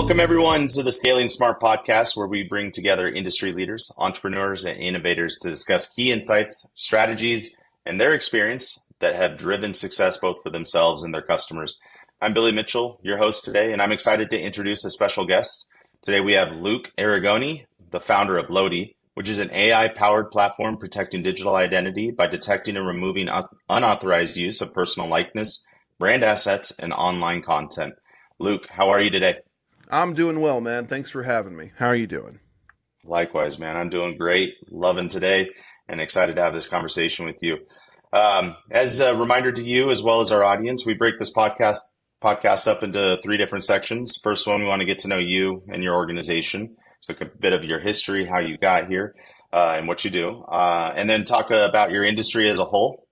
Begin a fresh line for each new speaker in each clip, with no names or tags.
Welcome, everyone, to the Scaling Smart podcast, where we bring together industry leaders, entrepreneurs, and innovators to discuss key insights, strategies, and their experience that have driven success both for themselves and their customers. I'm Billy Mitchell, your host today, and I'm excited to introduce a special guest. Today, we have Luke Arrigoni, the founder of Loti, which is an AI-powered platform protecting digital identity by detecting and removing unauthorized use of personal likeness, brand assets, and online content. Luke, how are you today?
I'm doing well, man. Thanks for having me. How are you doing?
Likewise, man. I'm doing great, loving today, and excited to have this conversation with you. As a reminder to you, as well as our audience, we break this podcast up into three different sections. First one, we want to get to know you and your organization, so a bit of your history, how you got here, and what you do, and then talk about your industry as a whole,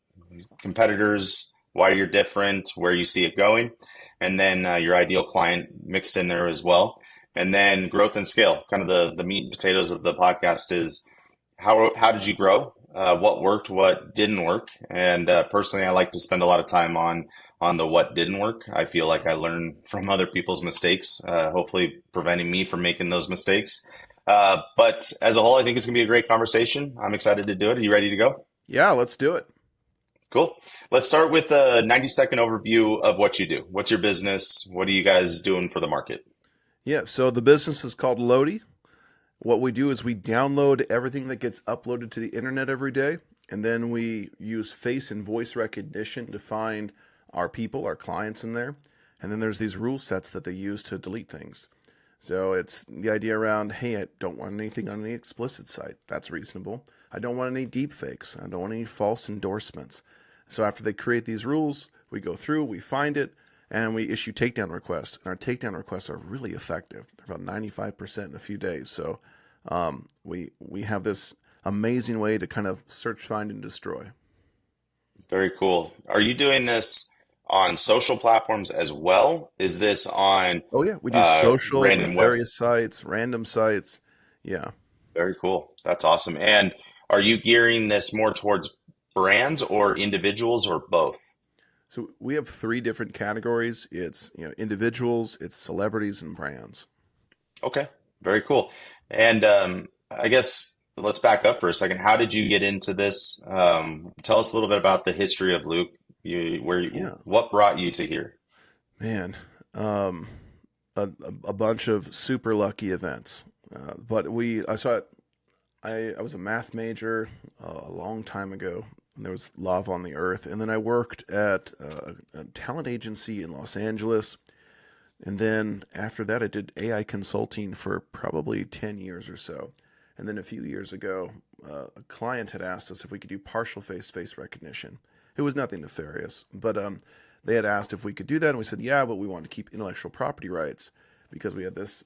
competitors, why you're different, where you see it going, and then your ideal client mixed in there as well. And then growth and scale, kind of the meat and potatoes of the podcast is how did you grow? What worked, what didn't work? And personally, I like to spend a lot of time on the what didn't work. I feel like I learn from other people's mistakes, hopefully preventing me from making those mistakes. But as a whole, I think it's going to be a great conversation. I'm excited to do it. Are you ready to go?
Yeah, let's do it.
Cool. Let's start with a 90-second overview of what you do. What's your business? What are you guys doing for the market?
Yeah, so the business is called Loti. What we do is we download everything that gets uploaded to the internet every day, and then we use face and voice recognition to find our people, our clients in there. And then there's these rule sets that they use to delete things. So it's the idea around, hey, I don't want anything on any explicit site. That's reasonable. I don't want any deepfakes. I don't want any false endorsements. So after they create these rules, we go through, we find it, and we issue takedown requests. And our takedown requests are really effective. They're about 95% in a few days. So we have this amazing way to kind of search, find, and destroy.
Very cool. Are you doing this on social platforms as well? Is this on
Oh yeah, we do social,
random web?
nefarious sites, random sites. Yeah.
Very cool. That's awesome. And are you gearing this more towards brands or individuals or both?
So we have three different categories. It's individuals, it's celebrities, and brands.
Okay. Very cool. And I guess let's back up for a second. How did you get into this? Tell us a little bit about the history of Luke.
Yeah,
What brought you to here?
man, um, a bunch of super lucky events. But I saw it. I was a math major a long time ago. And there was lava on the earth, and then I worked at a talent agency in Los Angeles. And then after that, I did AI consulting for probably 10 years or so. And then a few years ago, a client had asked us if we could do partial face recognition. It was nothing nefarious, but they had asked if we could do that, and we said, yeah, but we want to keep intellectual property rights because we had this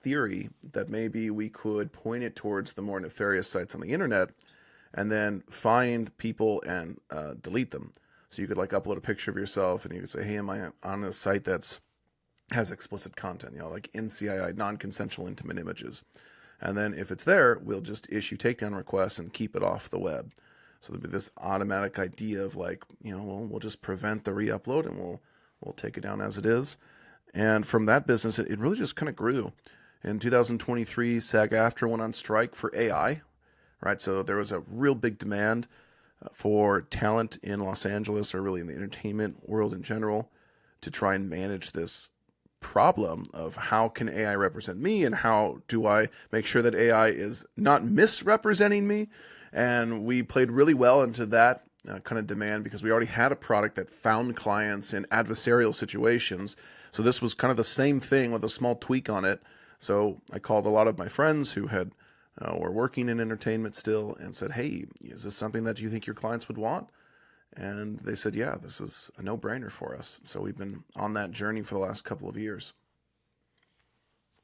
theory that maybe we could point it towards the more nefarious sites on the internet and then find people and delete them. So you could like upload a picture of yourself and you could say, hey, am I on a site has explicit content, like NCII, non-consensual intimate images. And then if it's there, we'll just issue takedown requests and keep it off the web. So there'll be this automatic idea of like, we'll just prevent the re-upload and we'll take it down as it is. And from that business, it really just kind of grew. In 2023, SAG-AFTRA went on strike for AI, right? So there was a real big demand for talent in Los Angeles, or really in the entertainment world in general, to try and manage this problem of how can AI represent me and how do I make sure that AI is not misrepresenting me. And we played really well into that kind of demand because we already had a product that found clients in adversarial situations. So this was kind of the same thing with a small tweak on it. So I called a lot of my friends who were working in entertainment still and said, hey, is this something that you think your clients would want? And they said, yeah, this is a no-brainer for us. So we've been on that journey for the last couple of years.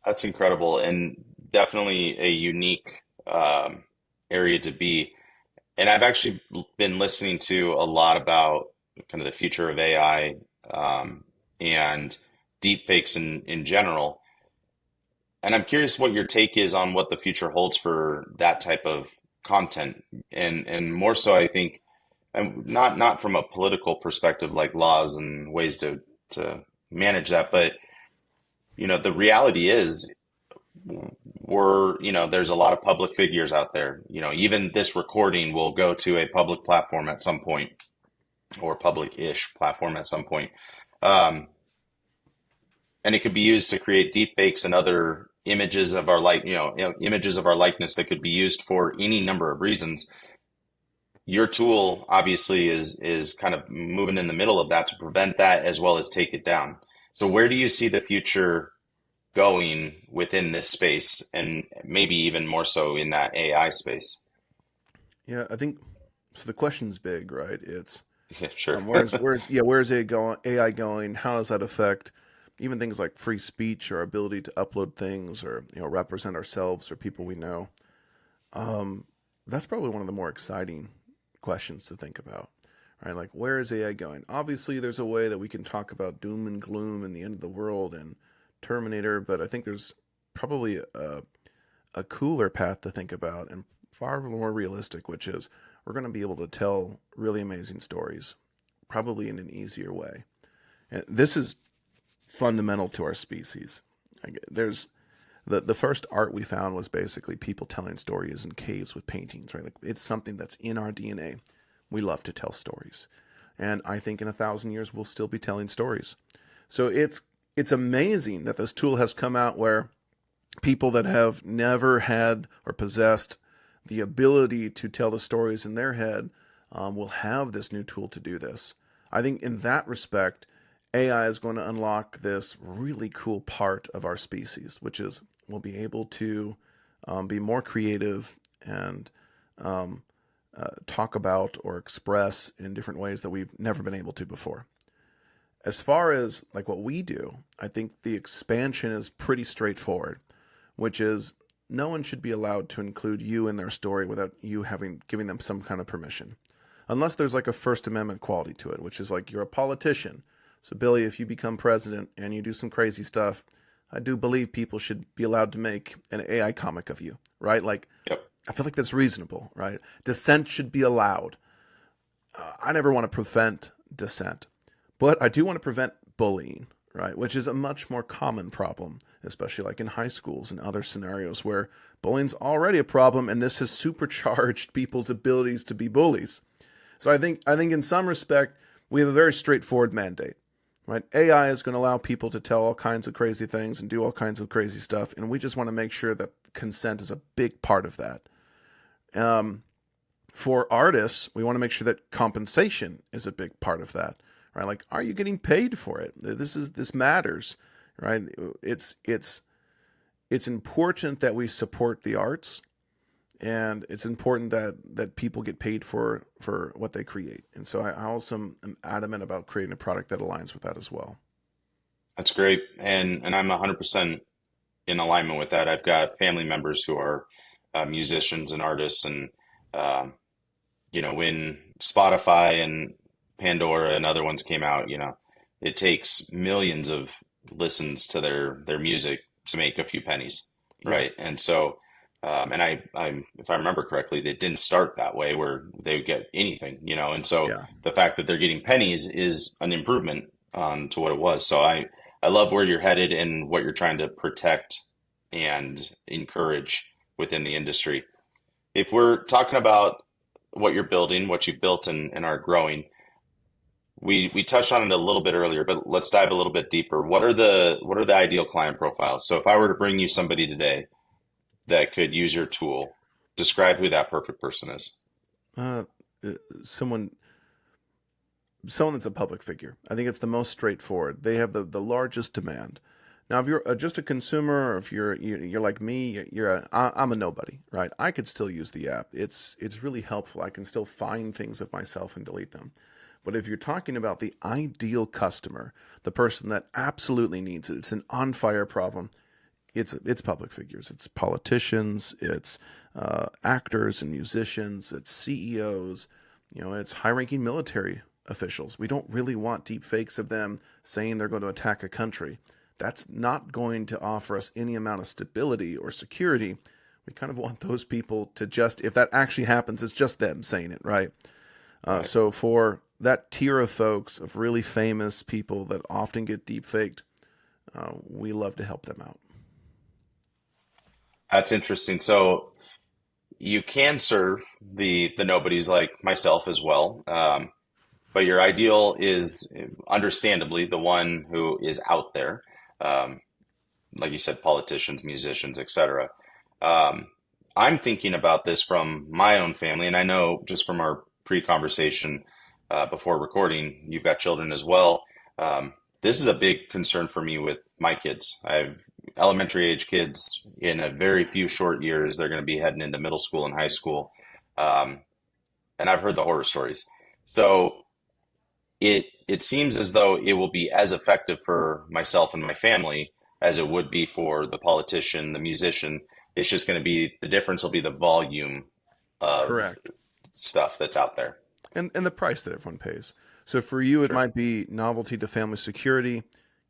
That's incredible and definitely a unique area to be. And I've actually been listening to a lot about kind of the future of AI and deepfakes in general. And I'm curious what your take is on what the future holds for that type of content. And more so, I think, and not from a political perspective, like laws and ways to manage that, but the reality is there's a lot of public figures out there. Even this recording will go to a public platform at some point, or public-ish platform at some point. Um, and it could be used to create deep fakes and other images of our images of our likeness that could be used for any number of reasons. Your tool obviously is kind of moving in the middle of that to prevent that as well as take it down. So where do you see the future going within this space, and maybe even more so in that AI space?
Yeah, I think so. The question's big, right? It's
Yeah, sure.
where's AI going? How does that affect even things like free speech, or ability to upload things, or represent ourselves or people we know? Um, that's probably one of the more exciting questions to think about, right? Like, where is AI going? Obviously, there's a way that we can talk about doom and gloom and the end of the world and Terminator, but I think there's probably a cooler path to think about and far more realistic, which is we're going to be able to tell really amazing stories, probably in an easier way. And this is fundamental to our species. There's the first art we found was basically people telling stories in caves with paintings, right? Like, it's something that's in our DNA. We love to tell stories. And I think in 1,000 years, we'll still be telling stories. So it's amazing that this tool has come out where people that have never had or possessed the ability to tell the stories in their head will have this new tool to do this. I think in that respect, AI is going to unlock this really cool part of our species, which is we'll be able to be more creative and talk about or express in different ways that we've never been able to before. As far as like what we do, I think the expansion is pretty straightforward, which is no one should be allowed to include you in their story without you giving them some kind of permission. Unless there's like a First Amendment quality to it, which is like you're a politician. So Billy, if you become president and you do some crazy stuff, I do believe people should be allowed to make an AI comic of you, right? Like,
Yep.
I feel like that's reasonable, right? Dissent should be allowed. I never want to prevent dissent, but I do want to prevent bullying, right? Which is a much more common problem, especially like in high schools and other scenarios where bullying's already a problem, and this has supercharged people's abilities to be bullies. So I think in some respect, we have a very straightforward mandate, right? AI is going to allow people to tell all kinds of crazy things and do all kinds of crazy stuff, and we just want to make sure that consent is a big part of that. Um, for artists, we want to make sure that compensation is a big part of that, right? Like, are you getting paid for it? This matters, right? It's important that we support the arts, and it's important that people get paid for what they create. And so I also am adamant about creating a product that aligns with that as well.
That's great. And I'm 100% in alignment with that. I've got family members who are musicians and artists, and um, when Spotify and Pandora and other ones came out, it takes millions of listens to their music to make a few pennies,
Yes.
right? And so, if I remember correctly, they didn't start that way where they would get anything, and so
Yeah.
the fact that they're getting pennies is an improvement to what it was. So I love where you're headed and what you're trying to protect and encourage within the industry. If we're talking about what you're building, what you've built and are growing, we touched on it a little bit earlier, but let's dive a little bit deeper. What are the ideal client profiles? So if I were to bring you somebody today that could use your tool, describe who that perfect person is.
Uh, someone someone that's a public figure. I think it's the most straightforward. They have the largest demand. Now, if you're just a consumer, or if you're like me, I'm a nobody, right? I could still use the app. It's really helpful. I can still find things of myself and delete them. But if you're talking about the ideal customer, the person that absolutely needs it, it's an on fire problem. It's public figures, it's politicians, it's actors and musicians, it's CEOs, it's high-ranking military officials. We don't really want deep fakes of them saying they're going to attack a country. That's not going to offer us any amount of stability or security. We kind of want those people to just, if that actually happens, it's just them saying it, right?
Right.
So for that tier of folks, of really famous people that often get deep faked, we love to help them out.
That's interesting. So you can serve the nobodies like myself as well. But your ideal is understandably the one who is out there, um, like you said, politicians, musicians, etc. Um, I'm thinking about this from my own family, and I know just from our pre-conversation before recording, you've got children as well. This is a big concern for me with my kids. I have elementary age kids. In a very few short years, they're going to be heading into middle school and high school, um, and I've heard the horror stories. So it seems as though it will be as effective for myself and my family as it would be for the politician, the musician. It's just going to be the difference will be the volume of
Correct.
stuff that's out there.
And the price that everyone pays. So for you, it
Sure.
might be novelty to family security.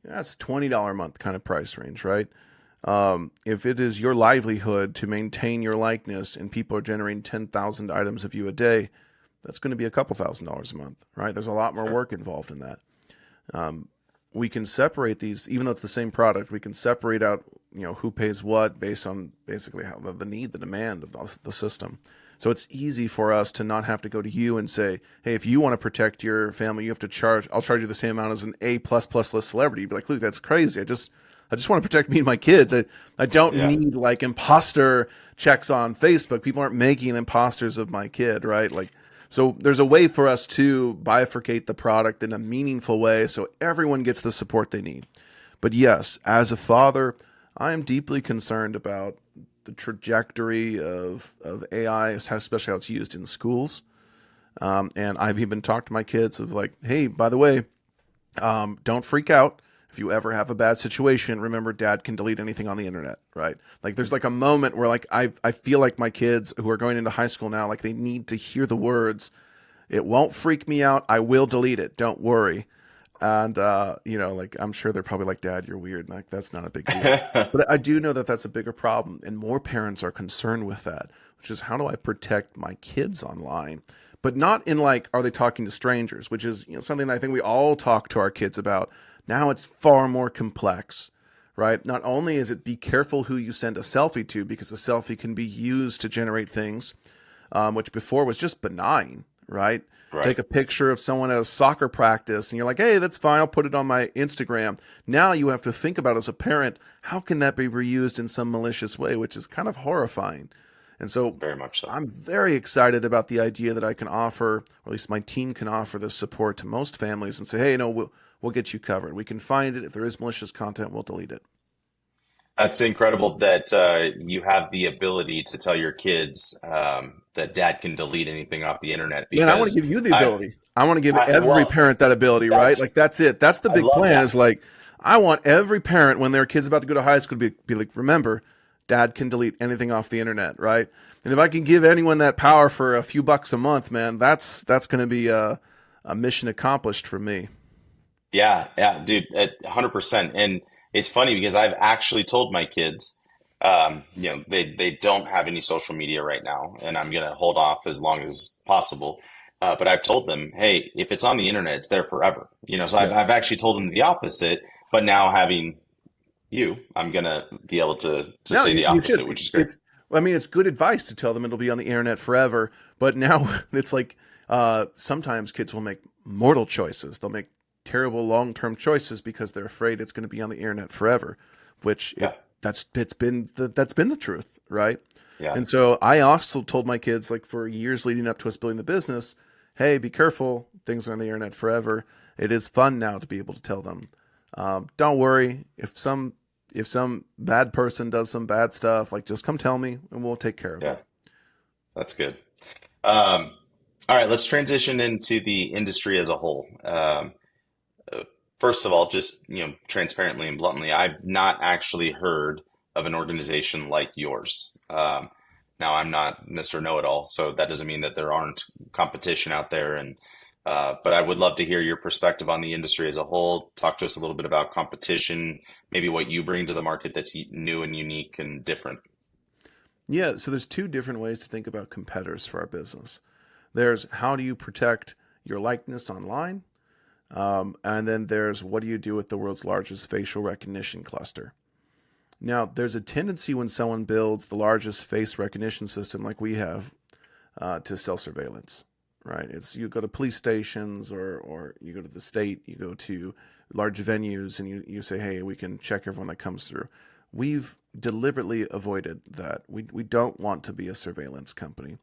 That's $20 a month kind of price range, right? If it is your livelihood to maintain your likeness and people are generating 10,000 items of you a day, that's going to be a couple $1,000s a month, right? There's a lot more
Sure.
work involved in that. Um, we can separate these, even though it's the same product, we can separate out, who pays what based on basically how the need, the demand of the system. So it's easy for us to not have to go to you and say, hey, if you want to protect your family, you have to charge, I'll charge you the same amount as an A plus plus list celebrity. You'd be like, Luke, that's crazy. I just want to protect me and my kids. I don't
Yeah.
need like imposter checks on Facebook. People aren't making imposters of my kid, right? Like, so there's a way for us to bifurcate the product in a meaningful way so everyone gets the support they need. But yes, as a father, I am deeply concerned about the trajectory of AI, especially how it's used in schools. And I've even talked to my kids of like, hey, by the way, don't freak out. If you ever have a bad situation, remember dad can delete anything on the internet, right? Like there's like a moment where like I feel like my kids who are going into high school now, like they need to hear the words, it won't freak me out. I will delete it. Don't worry. And like I'm sure they're probably like, Dad, you're weird. Like that's not a big deal. But I do know that that's a bigger problem, and more parents are concerned with that, which is how do I protect my kids online? But not in like, are they talking to strangers, which is something that I think we all talk to our kids about. Now it's far more complex, right? Not only is it be careful who you send a selfie to, because a selfie can be used to generate things, which before was just benign, right?
Right.
Take a picture of someone at a soccer practice and you're like, hey, that's fine. I'll put it on my Instagram. Now you have to think about as a parent, how can that be reused in some malicious way, which is kind of horrifying. And so
Very much so.
I'm very excited about the idea that I can offer, or at least my team can offer this support to most families and say, hey, no, we'll get you covered. We can find it. If there is malicious content, we'll delete it.
That's incredible that you have the ability to tell your kids that dad can delete anything off the internet
Man, I want to
because
give you the
I,
ability. I want to give every
well,
parent that ability, right? Like
that's,
that's it. That's the
I
big
love
plan
that.
is like, I want every parent when their kid's about to go to high school to be like, remember, dad can delete anything off the internet, right? And if I can give anyone that power for a few bucks a month, man, that's going to be a mission accomplished for me.
Yeah, yeah, dude, 100%. And it's funny because I've actually told my kids, they don't have any social media right now, and I'm gonna hold off as long as possible. But I've told them, hey, if it's on the internet, it's there forever. So I've
Yeah.
I've actually told them the opposite. But now having you, I'm gonna be able to
No,
say
you,
the
you should.
opposite, which is great.
It's, I mean, it's good advice to tell them it'll be on the internet forever. But now it's like sometimes kids will make mortal choices. They'll make terrible long-term choices because they're afraid it's going to be on the internet forever. Which
Yeah,
that's been the truth, right?
yeah,
And so I also told my kids, like for years leading up to us building the business, hey, be careful. Things are on the internet forever. It is fun now to be able to tell them, don't worry if some bad person does some bad stuff, like just come tell me and we'll take care of
yeah.
it.
That's good. Um, all right, let's transition into the industry as a whole. First of all, just transparently and bluntly, I've not actually heard of an organization like yours. Now, I'm not Mr. Know-it-all, so that doesn't mean that there aren't competition out there. And but I would love to hear your perspective on the industry as a whole. Talk to us a little bit about competition, maybe what you bring to the market that's new and unique and different.
Yeah, so there's two different ways to think about competitors for our business. There's how do you protect your likeness online, And then there's what do you do with the world's largest facial recognition cluster? Now, there's a tendency when someone builds the largest face recognition system like we have to sell surveillance, right? It's you go to police stations or you go to the state, you go to large venues, and you say, hey, we can check everyone that comes through. We've deliberately avoided that. We don't want to be a surveillance company.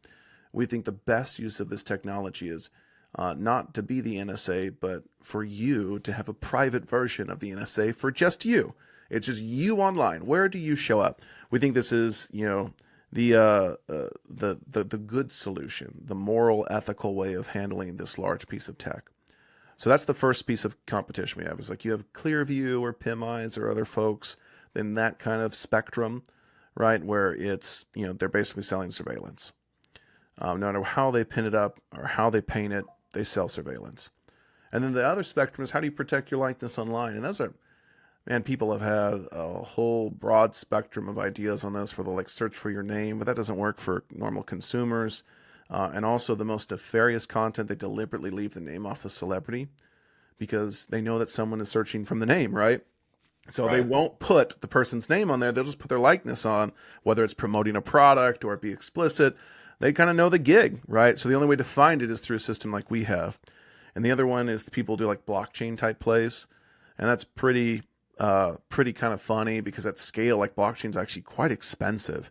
We think the best use of this technology is not to be the NSA, but for you to have a private version of the NSA for just you. It's just you online. Where do you show up? We think this is, the good solution, the moral, ethical way of handling this large piece of tech. So that's the first piece of competition we have. Is like you have Clearview or PimEyes or other folks in that kind of spectrum, right? Where it's they're basically selling surveillance. No matter how they pin it up or how they paint it, they sell surveillance. And then the other spectrum is how do you protect your likeness online? And those are, man, people have had a whole broad spectrum of ideas on this where they'll like search for your name, but that doesn't work for normal consumers. And also the most nefarious content, they deliberately leave the name off the celebrity because they know that someone is searching from the name, right? So they
Right.
won't put the person's name on there. They'll just put their likeness on, whether it's promoting a product or it be explicit. They kind of know the gig, right? So the only way to find it is through a system like we have. And the other one is the people do like blockchain type plays. And that's pretty kind of funny because at scale, like blockchain is actually quite expensive.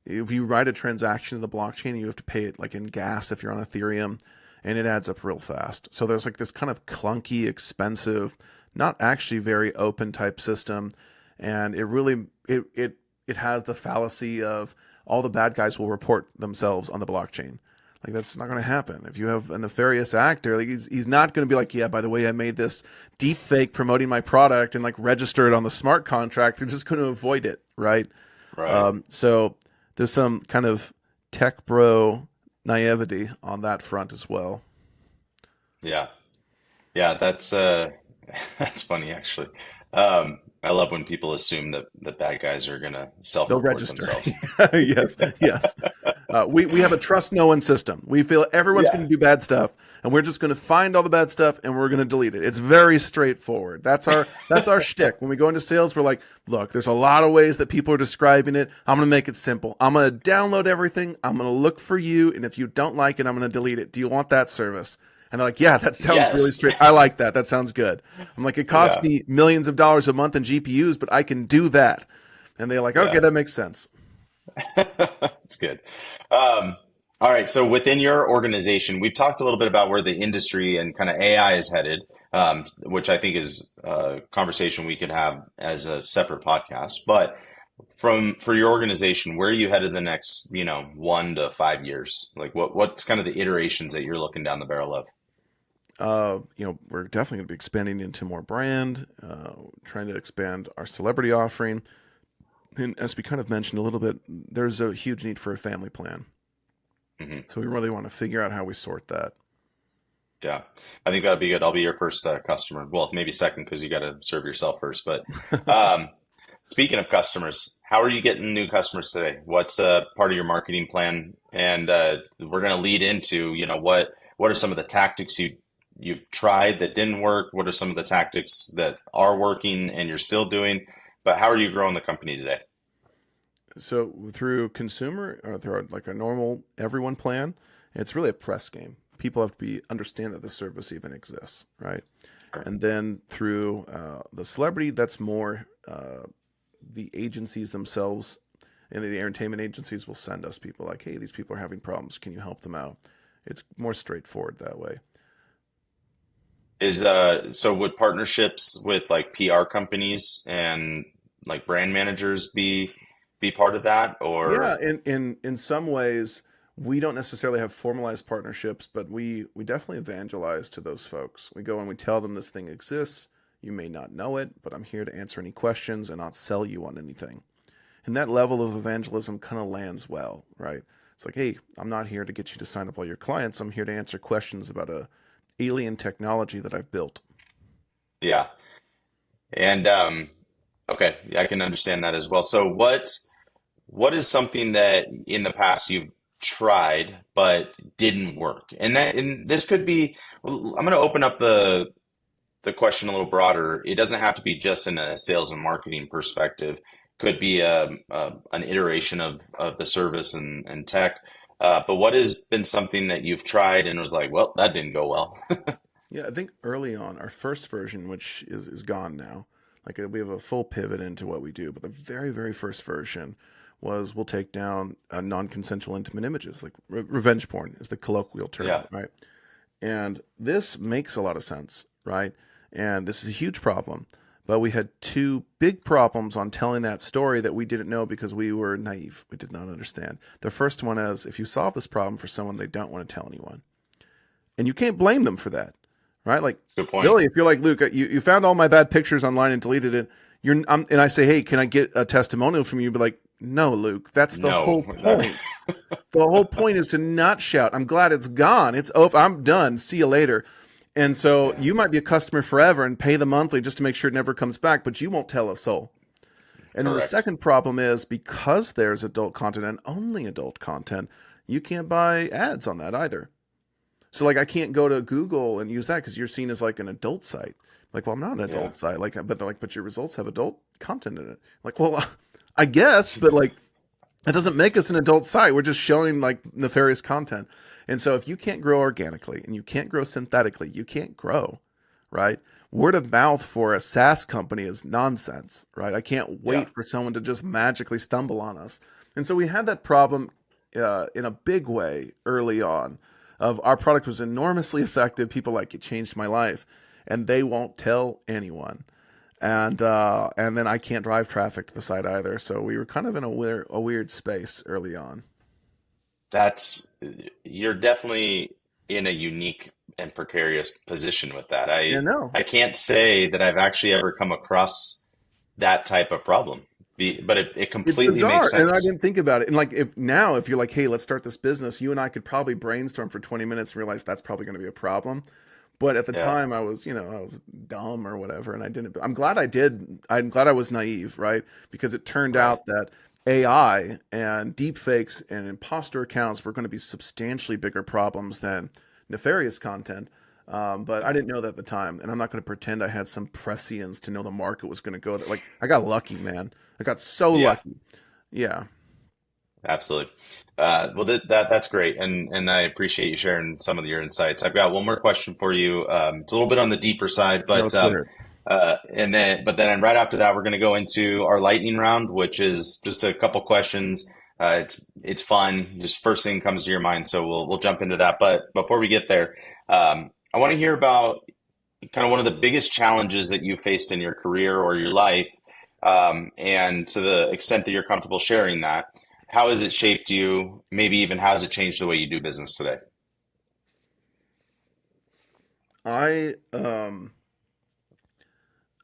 If you write a transaction to the blockchain, you have to pay it like in gas if you're on Ethereum, and it adds up real fast. So there's like this kind of clunky, expensive, not actually very open type system, and it really it has the fallacy of all the bad guys will report themselves on the blockchain. Like that's not going to happen. If you have a nefarious actor, like he's not going to be like, yeah, by the way, I made this deep fake promoting my product and like register it on the smart contract. They're just going to avoid it, right?
Right.
So there's some kind of tech bro naivety on that front as well.
Yeah. Yeah, that's that's funny actually. I love when people assume that the bad guys are gonna
They'll
self-report
register.
themselves.
Yes, yes. We have a trust no one system. We feel everyone's going
Yeah.
to do bad stuff, and we're just going to find all the bad stuff and we're going to delete it. It's very straightforward. That's our shtick. When we go into sales, we're like, look, there's a lot of ways that people are describing it. I'm going to make it simple. I'm going to download everything. I'm going to look for you, and if you don't like it, I'm going to delete it. Do you want that service? And they're like, yeah, that sounds really
Yes.
straight. I like that. That sounds good. I'm like, it costs
Yeah.
me millions of dollars a month in GPUs, but I can do that. And they're like, okay,
Yeah.
that makes sense.
It's good. All right. So within your organization, we've talked a little bit about where the industry and kind of AI is headed, which I think is a conversation we could have as a separate podcast. But for your organization, where are you headed the next, 1 to 5 years? Like what's kind of the iterations that you're looking down the barrel of?
We're definitely going to be expanding into more brand, trying to expand our celebrity offering. And as we kind of mentioned a little bit, there's a huge need for a family plan.
Hmm.
So we really want to figure out how we sort that.
Yeah, I think that'd be good. I'll be your first customer. Well, maybe second because you got to serve yourself first. But um, speaking of customers, how are you getting new customers today? What's part of your marketing plan? And we're going to lead into, what are some of the tactics you've tried that didn't work? What are some of the tactics that are working and you're still doing? But how are you growing the company today?
So through consumer or through like a normal everyone plan, it's really a press game. People have to understand that the service even exists, right?
Sure.
And then through the celebrity, that's more the agencies themselves and the entertainment agencies will send us people like, hey, these people are having problems. Can you help them out? It's more straightforward that way.
So would partnerships with like PR companies and like brand managers be part of that
Yeah,
or
in some ways, we don't necessarily have formalized partnerships, but we definitely evangelize to those folks. We go and we tell them this thing exists. You may not know it, but I'm here to answer any questions and not sell you on anything. And that level of evangelism kind of lands well, right? It's like, hey, I'm not here to get you to sign up all your clients. I'm here to answer questions about a alien technology that I've built.
yeah. And okay, yeah, I can understand that as well. So what is something that in the past you've tried but didn't work? And this could be, well, I'm going to open up the question a little broader, it doesn't have to be just in a sales and marketing perspective. Could be an iteration of the service and tech. But what has been something that you've tried and was like, well, that didn't go well?
Yeah, I think early on, our first version, which is gone now, like we have a full pivot into what we do, but the very, very first version was we'll take down non-consensual intimate images, like revenge porn is the colloquial term,
Yeah,
right? And this makes a lot of sense, right? And this is a huge problem. But we had two big problems on telling that story that we didn't know because we were naive. We did not understand. The first one is if you solve this problem for someone, they don't want to tell anyone. And you can't blame them for that, right? Like,
good point.
Billy, if you're like, Luke, you found all my bad pictures online and deleted it, and I say, hey, can I get a testimonial from you? But like, no, Luke, that's the
No,
whole point. The whole point is to not shout, I'm glad it's gone. It's over. I'm done. See you later. And so
yeah,
you might be a customer forever and pay the monthly just to make sure it never comes back, but you won't tell a soul. And then the
correct.
second problem is because there's adult content and only adult content, you can't buy ads on that either. So like I can't go to Google and use that because you're seen as like an adult site. Like, well, I'm not an
Yeah,
adult site. Like, but they're like, but your results have adult content in it. Like, well, I guess, but like that doesn't make us an adult site. We're just showing like nefarious content. And so if you can't grow organically and you can't grow synthetically, you can't grow, right? Word of mouth for a SaaS company is nonsense, right? I can't
yeah.
wait for someone to just magically stumble on us. And so we had that problem in a big way early on of our product was enormously effective. People like it changed my life and they won't tell anyone. And then I can't drive traffic to the site either. So we were kind of in a weird space early on.
That's you're definitely in a unique and precarious position with that.
Yeah, no,
I can't say that I've actually ever come across that type of problem. But it
it's
completely makes
bizarre. And I
sense.
didn't think about it. And like if you're like, hey, let's start this business, you and I could probably brainstorm for 20 minutes and realize that's probably going to be a problem. But at the
Yeah,
time I was dumb or whatever. And I didn't, I'm glad I did. I'm glad I was naive, right? Because it turned
right.
out that AI and deepfakes and imposter accounts were going to be substantially bigger problems than nefarious content. But I
Yeah,
didn't know that at the time, and I'm not going to pretend I had some prescience to know the market was going to go there. Like I got lucky, man. I got so
yeah,
lucky. Yeah.
absolutely. Well, that's great, and I appreciate you sharing some of your insights. I've got one more question for you. It's a little bit on the deeper side,
Yeah,
but
let's hear it.
then right after that, we're going to go into our lightning round, which is just a couple questions. It's fun. Just first thing comes to your mind, so we'll jump into that. But before we get there, I want to hear about kind of one of the biggest challenges that you faced in your career or your life, and to the extent that you're comfortable sharing that, how has it shaped you? Maybe even how has it changed the way you do business today?
I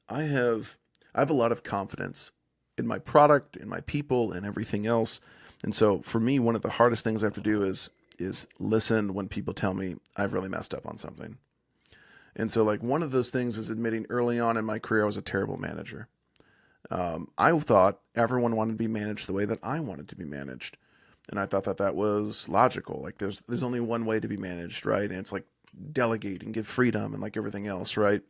I have I have a lot of confidence in my product, in my people, and everything else. And so for me, one of the hardest things I have to do is listen when people tell me I've really messed up on something. And so like one of those things is admitting early on in my career I was a terrible manager. I thought everyone wanted to be managed the way that I wanted to be managed. And I thought that that was logical. Like there's only one way to be managed, right? And it's like delegate and give freedom and like everything else, right?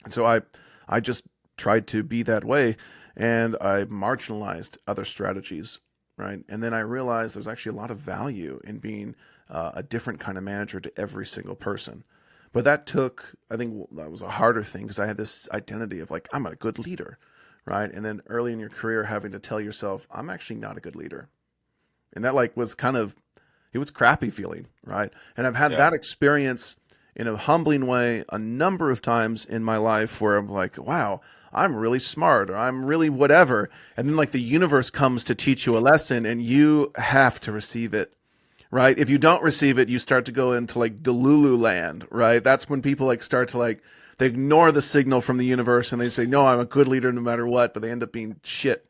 And so I just tried to be that way and I marginalized other strategies, right? And then I realized there's actually a lot of value in being a different kind of manager to every single person. But that took, I think that was a harder thing because I had this identity of like, I'm a good leader, right? And then early in your career, having to tell yourself, I'm actually not a good leader. And that like was kind of, it was crappy feeling, right? And I've had
Yeah,
that experience in a humbling way a number of times in my life where I'm like, wow, I'm really smart or I'm really whatever. And then like the universe comes to teach you a lesson and you have to receive it, right? If you don't receive it, you start to go into like Delulu land, right? That's when people like start to like, they ignore the signal from the universe and they say, no, I'm a good leader no matter what, but they end up being shit.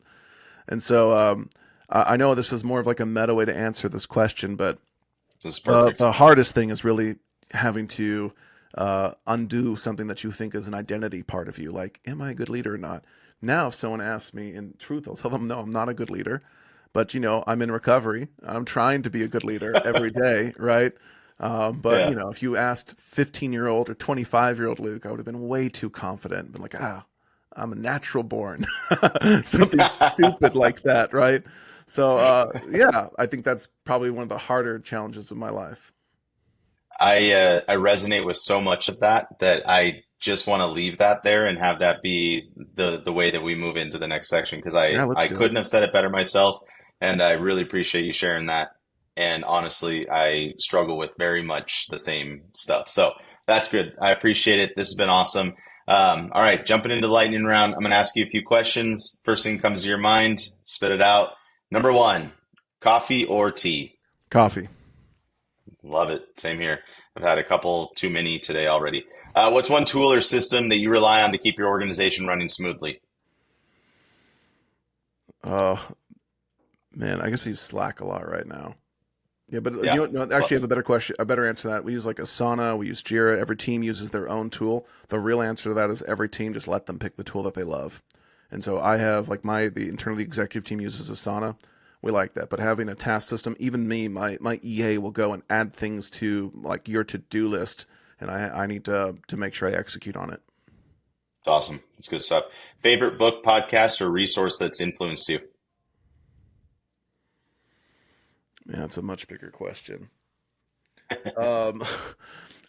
And so I know this is more of like a meta way to answer this question, but
this is perfect.
the hardest thing is really having to undo something that you think is an identity part of you. Like, am I a good leader or not? Now, if someone asks me in truth, I'll tell them, no, I'm not a good leader. But, I'm in recovery. I'm trying to be a good leader every day, right? But
Yeah.
if you asked 15-year-old or 25-year-old Luke, I would have been way too confident, been like, I'm a natural born, something stupid like that, right? So, yeah, I think that's probably one of the harder challenges of my life.
I resonate with so much of that I just want to leave that there and have that be the way that we move into the next section because
Yeah, let's
I
do it.
couldn't have said it better myself, and I really appreciate you sharing that. And honestly, I struggle with very much the same stuff. So that's good. I appreciate it. This has been awesome. All right, jumping into the lightning round. I'm going to ask you a few questions. First thing comes to your mind, spit it out. Number one, coffee or tea?
Coffee.
Love it. Same here. I've had a couple too many today already. What's one tool or system that you rely on to keep your organization running smoothly?
Uh, Man, I guess I use Slack a lot right now. Yeah, but
Yeah.
no, actually, I have a better question, a better answer to that. We use like Asana, we use Jira. Every team uses their own tool. The real answer to that is every team just let them pick the tool that they love. And so I have like the internally executive team uses Asana. We like that, but having a task system, even me, my EA will go and add things to like your to do list, and I need to make sure I execute on it.
It's awesome. It's good stuff. Favorite book, podcast, or resource that's influenced you?
Yeah, it's a much bigger question. Um,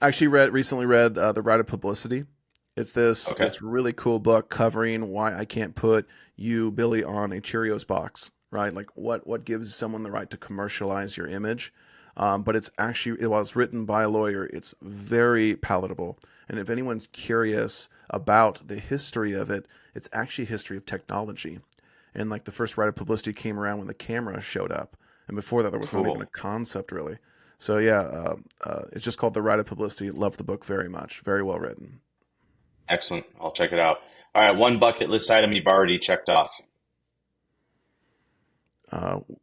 I actually recently read The Right of Publicity. It's
Okay.
this really cool book covering why I can't put you, Billy, on a Cheerios box, right? Like what gives someone the right to commercialize your image. But it's actually, it was written by a lawyer. It's very palatable. And if anyone's curious about the history of it, it's actually a history of technology. And like the first Right of Publicity came around when the camera showed up. And before that, there was not even a
Cool.
concept really. So yeah, it's just called The Right of Publicity. Love the book very much. Very well written.
Excellent. I'll check it out. All right. One bucket list item you've already checked off.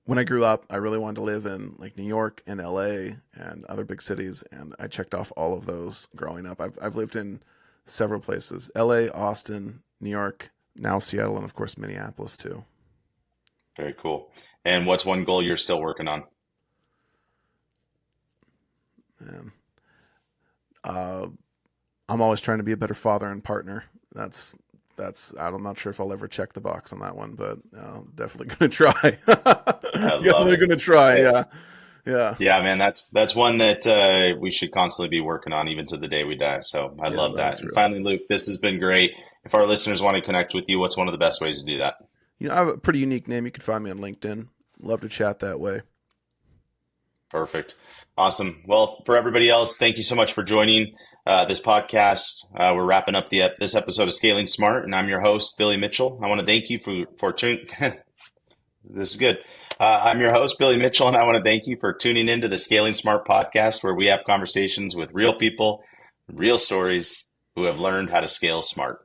When I grew up, I really wanted to live in like New York and LA and other big cities, and I checked off all of those growing up. I've lived in several places: LA, Austin, New York, now Seattle, and of course Minneapolis too.
Very cool. And what's one goal you're still working on?
And uh, I'm always trying to be a better father and partner. That's I'm not sure if I'll ever check the box on that one, but definitely gonna try.
I love
Definitely
it.
gonna try.
Hey,
Yeah, yeah,
yeah, man, that's one that we should constantly be working on, even to the day we die. So I
yeah.
love
Very
that. And
true.
finally, Luke, this has been great. If our listeners want to connect with you, what's one of the best ways to do that?
I have a pretty unique name. You can find me on LinkedIn. Love to chat that way.
Perfect. Awesome. Well, for everybody else, thank you so much for joining this podcast. We're wrapping up this episode of Scaling Smart, and I'm your host, Billy Mitchell. I want to thank you for tuning. This is good. I'm your host, Billy Mitchell, and I want to thank you for tuning into the Scaling Smart podcast, where we have conversations with real people, real stories who have learned how to scale smart.